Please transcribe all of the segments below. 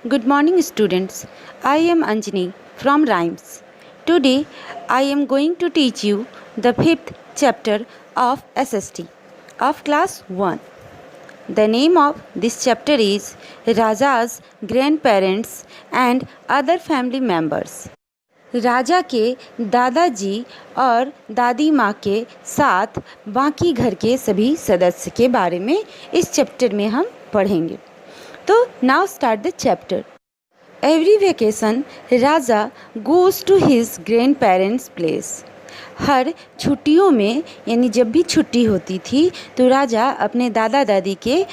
Good morning, students. I am Anjani from Rhymes. Today, I am going to teach you the fifth chapter of SST of class 1. The name of this chapter is Raja's Grandparents and Other Family Members. राजा के दादाजी और दादी माँ के साथ बाकी घर के सभी सदस्य के बारे में इस चैप्टर में हम पढ़ेंगे। तो now start the chapter. Every vacation Raja goes to his grandparents place. हर छुट्टियों में यानी जब भी छुट्टी होती थी तो राजा अपने दादा दादी के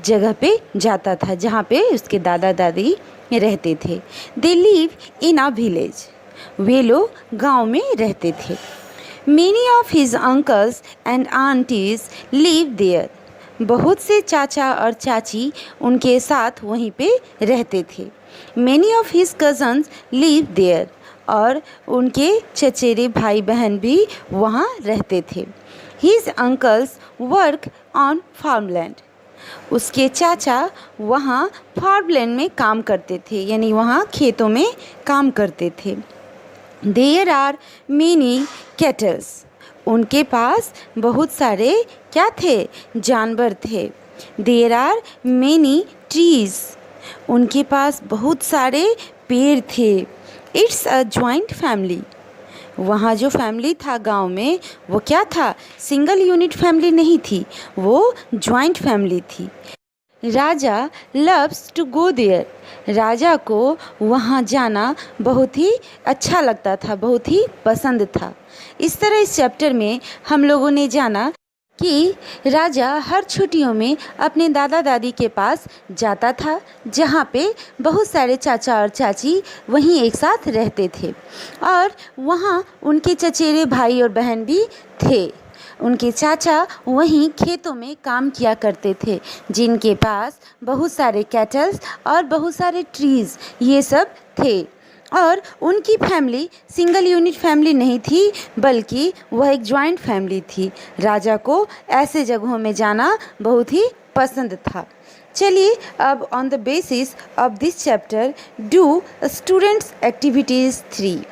जगह पे जाता था जहाँ पे उसके दादा दादी रहते थे। They live in a village. वे लोग गांव में रहते थे। Many of his uncles and aunties live there. बहुत से चाचा और चाची उनके साथ वहीं पे रहते थे। Many of his cousins live there. और उनके चचेरे भाई बहन भी वहाँ रहते थे। His uncles work on farmland. उसके चाचा वहाँ फार्मलैंड में काम करते थे यानी वहाँ खेतों में काम करते थे। There are many cattles. उनके पास बहुत सारे क्या थे? जानवर थे। There are many trees. उनके पास बहुत सारे पेड़ थे। It's a joint family. वहाँ जो फैमिली था गांव में वो क्या था? सिंगल यूनिट फैमिली नहीं थी, वो जॉइंट फैमिली थी। राजा लव्स टू गो देयर। राजा को वहाँ जाना बहुत ही अच्छा लगता था, बहुत ही पसंद था। इस तरह इस चैप्टर में हम लोगों ने जाना कि राजा हर छुट्टियों में अपने दादा दादी के पास जाता था जहाँ पे बहुत सारे चाचा और चाची वहीं एक साथ रहते थे और वहाँ उनके चचेरे भाई और बहन भी थे। उनके चाचा वहीं खेतों में काम किया करते थे जिनके पास बहुत सारे कैटल्स और बहुत सारे ट्रीज़ ये सब थे। और उनकी फैमिली सिंगल यूनिट फैमिली नहीं थी बल्कि वह एक जॉइंट फैमिली थी। राजा को ऐसे जगहों में जाना बहुत ही पसंद था। चलिए अब on the basis of this chapter do students activities 3।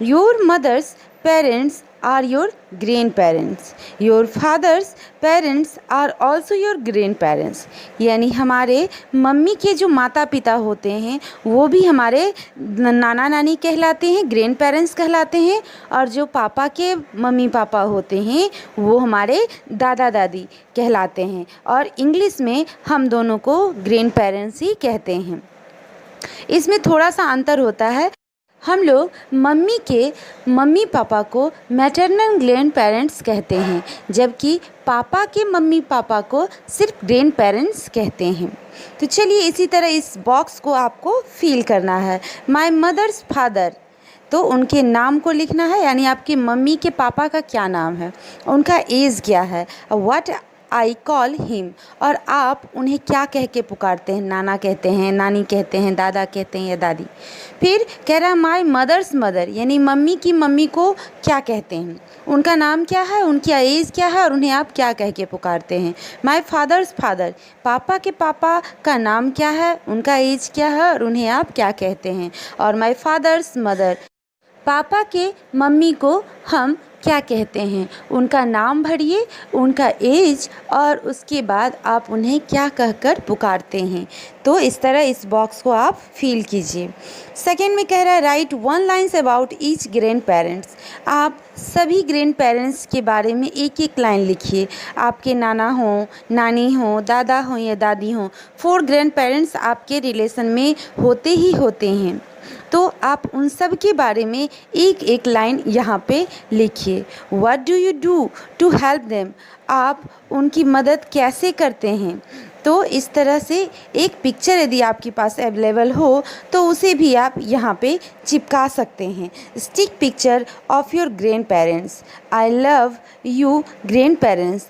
Your mothers parents are your grandparents. Your father's parents are also your grandparents. यानी हमारे मम्मी के जो माता पिता होते हैं वो भी हमारे नाना नानी कहलाते हैं, ग्रैंड पेरेंट्स कहलाते हैं। और जो पापा के मम्मी पापा होते हैं वो हमारे दादा दादी कहलाते हैं। और इंग्लिश में हम दोनों को ग्रैंड पेरेंट्स ही कहते हैं। इसमें थोड़ा सा अंतर होता है। हम लोग मम्मी के मम्मी पापा को मैटरनल ग्रैंड पेरेंट्स कहते हैं जबकि पापा के मम्मी पापा को सिर्फ ग्रैंड पेरेंट्स कहते हैं। तो चलिए इसी तरह इस बॉक्स को आपको फिल करना है। माय मदर्स फादर, तो उनके नाम को लिखना है यानी आपकी मम्मी के पापा का क्या नाम है, उनका एज क्या है, व्हाट आई कॉल हिम, और आप उन्हें क्या कह के पुकारते हैं, नाना कहते हैं, नानी कहते हैं, दादा कहते हैं या दादी। फिर कह रहा माय मदर्स मदर यानी मम्मी की मम्मी को क्या कहते हैं, उनका नाम क्या है, उनकी एज क्या है और उन्हें आप क्या कह के पुकारते हैं। माय फादर्स फादर, पापा के पापा का नाम क्या है, उनका एज क्या है और उन्हें आप क्या कहते हैं। और माय फादर्स मदर, पापा के मम्मी को हम क्या कहते हैं, उनका नाम भरिए, उनका एज और उसके बाद आप उन्हें क्या कहकर पुकारते हैं। तो इस तरह इस बॉक्स को आप फिल कीजिए। सेकेंड में कह रहा है right 1 lines about each grand parents. आप सभी ग्रैंड पेरेंट्स के बारे में एक एक लाइन लिखिए। आपके नाना हो, नानी हो, दादा हो या दादी हो, 4 ग्रैंड पेरेंट्स आपके रिलेशन में होते ही होते हैं। तो आप उन सब के बारे में एक एक लाइन यहाँ पे लिखिए। What do you do to help them, आप उनकी मदद कैसे करते हैं। तो इस तरह से एक पिक्चर यदि आपके पास अवेलेबल हो तो उसे भी आप यहाँ पे चिपका सकते हैं। Stick picture of your grandparents. I love you grandparents,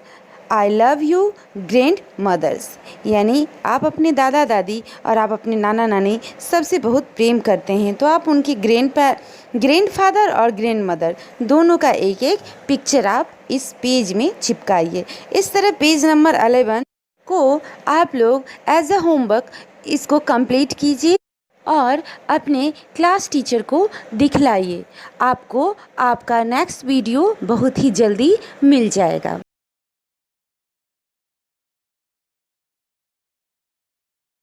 I love you grandmothers, यानी आप अपने दादा दादी और आप अपने नाना नानी सबसे बहुत प्रेम करते हैं। तो आप उनके ग्रैंड फादर और ग्रैंड मदर दोनों का एक एक पिक्चर आप इस पेज में चिपकाइए। इस तरह पेज नंबर 11 को आप लोग एज अ होमवर्क इसको कंप्लीट कीजिए और अपने क्लास टीचर को दिखलाइए। आपको आपका नेक्स्ट वीडियो बहुत ही जल्दी मिल जाएगा।